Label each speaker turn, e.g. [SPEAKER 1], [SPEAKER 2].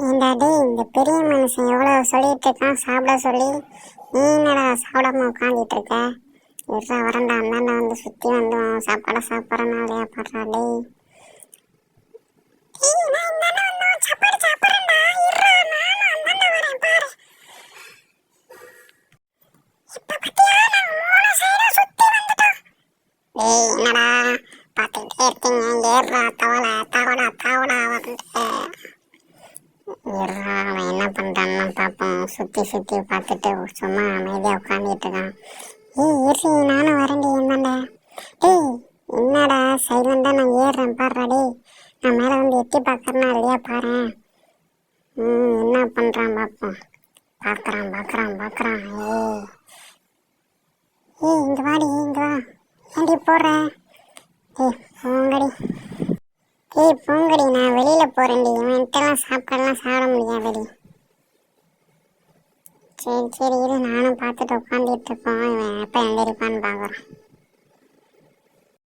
[SPEAKER 1] ஏண்டா டேய், இந்த பெரிய மனுஷன் எவ்வளோ சொல்லிட்டு இருக்கான் சாப்பிட சொல்லி, நீ என்னடா சாப்பிடாம உட்காந்துட்டு இருக்க? இருடா வரண்டா, அந்தாண்ட வந்து சுற்றி வந்து சாப்பாடை சாப்பிட்றேன்னா இல்லையா பாடுறா டேய். டேய் என்னடா பார்த்துக்கிட்டே இருக்கீங்க, ஏறுறா தவளை தவளை தவளை வந்து இருறா அவன் என்ன பண்ணுறான்னு பார்ப்போம். சுற்றி சுற்றி பார்த்துட்டு சும்மா அமைதியாக உட்காந்துட்டு இருக்கான். ஏய் இரு, நானும் வரேன்டி என்னடா. டேய் என்னடா சைலண்டாக நான் ஏறுறேன் பாடுறா டேய். நான் மேலே வந்து எட்டி பார்க்குறேன்னா இல்லையா பாரு. என்ன பண்ணுறான் பார்ப்போம். பார்க்குறான் பார்க்குறான் பார்க்குறான். ஏய் இங்கே வாடி, இங்கே வா. ஏண்டி போடுறேன்? ஏய் போங்கடி, ஏய் போங்கடி, நான் வெளியில் போகிறேன்டி. இவன்ட்டெல்லாம் சாப்பாடெல்லாம் சாப்பிட முடியாதுடி. சரி சரி இரு, நானும் பார்த்துட்டு உட்காந்துட்டு இருக்கோம். இவன் எப்போ எழுந்திருப்பான்னு பார்க்குறான்.